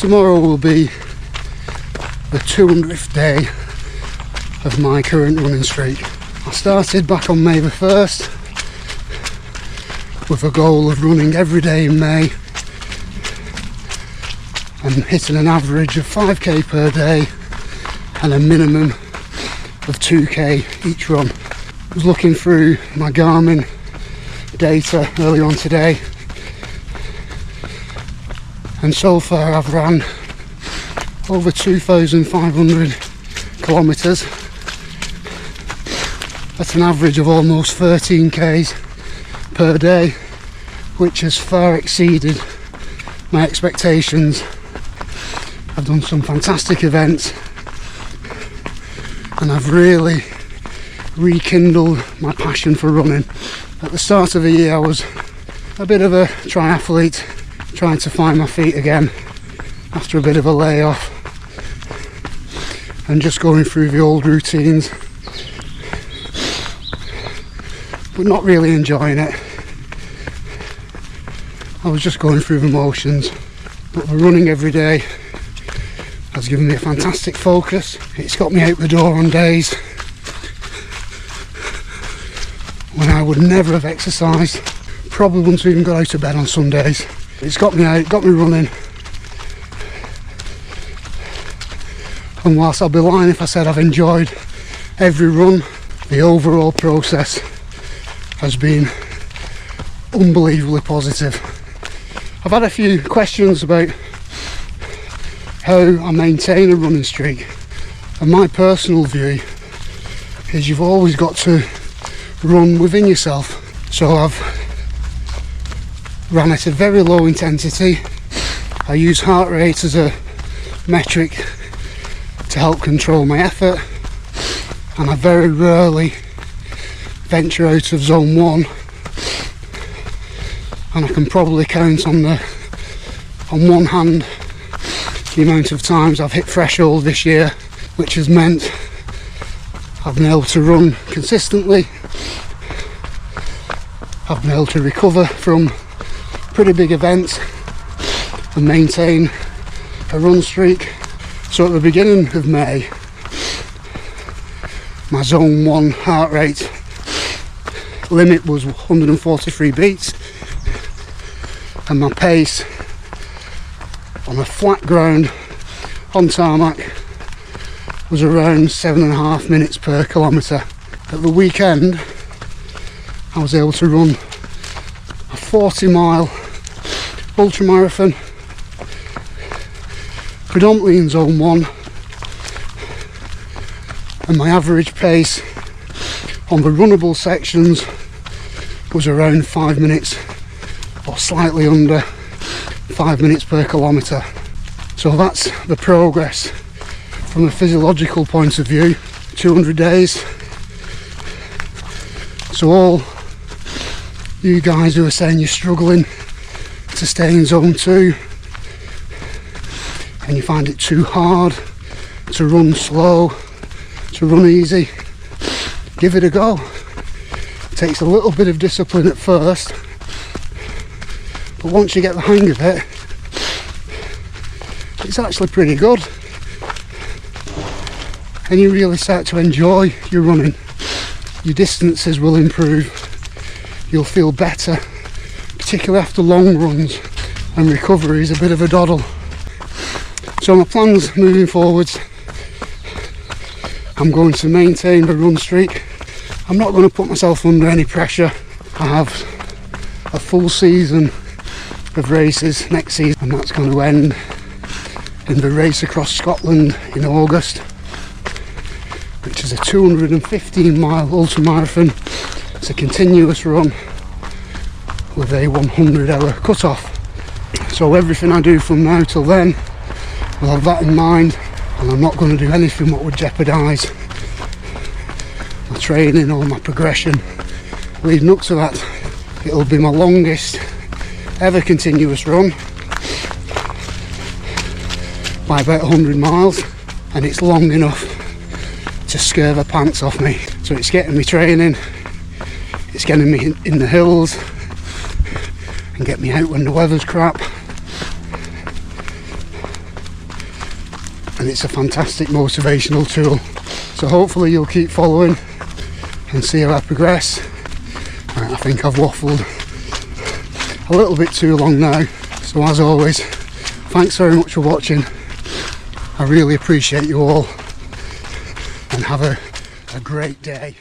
tomorrow will be the 200th day of my current running streak. I started back on May the 1st with a goal of running every day in May and hitting an average of 5k per day and a minimum of 2k each run. I was looking through my Garmin data earlier on today, and so far I've ran over 2,500 kilometres at an average of almost 13k's per day, which has far exceeded my expectations. I've done some fantastic events and I've really rekindled my passion for running. At the start of the year I was a bit of a triathlete, trying to find my feet again after a bit of a layoff and just going through the old routines, but not really enjoying it. I was just going through the motions, but the running every day has given me a fantastic focus. It's got me out the door on days when I would never have exercised, probably wouldn't have even got out of bed on some days. It's got me out, got me running, and whilst I'll be lying if I said I've enjoyed every run, the overall process has been unbelievably positive. I've had a few questions about how I maintain a running streak, and my personal view is you've always got to run within yourself. So I've ran at a very low intensity. I use heart rate as a metric to help control my effort, and I very rarely venture out of zone 1, and I can probably count on one hand the amount of times I've hit threshold this year, which has meant I've been able to run consistently. I've been able to recover from pretty big events and maintain a run streak. So at the beginning of May, my zone 1 heart rate limit was 143 beats, and my pace on a flat ground on tarmac was around 7.5 minutes per kilometre. At the weekend I was able to run a 40-mile ultramarathon, predominantly in zone 1, and my average pace on the runnable sections was around 5 minutes or slightly under 5 minutes per kilometre. So that's the progress from a physiological point of view. 200 days. So all you guys who are saying you're struggling to stay in zone 2 and you find it too hard to run slow, to run easy, give it a go. It takes a little bit of discipline at first, but once you get the hang of it, it's actually pretty good, and you really start to enjoy your running. Your distances will improve, you'll feel better, particularly after long runs, and recovery is a bit of a doddle. So my plans moving forwards, I'm going to maintain the run streak. I'm not going to put myself under any pressure. I have a full season of races next season, and that's going to end in the race across Scotland in August, which is a 215-mile ultramarathon. It's a continuous run with a 100-hour cut-off. So everything I do from now till then will have that in mind, and I'm not going to do anything that would jeopardise my training or my progression leading up to that. It'll be my longest ever continuous run by about 100 miles, and it's long enough to scare the pants off me. So it's getting me training, it's getting me in the hills and get me out when the weather's crap, and it's a fantastic motivational tool. So hopefully you'll keep following and see how I progress. Right, I think I've waffled a little bit too long now, so as always, thanks very much for watching. I really appreciate you all, and have a great day.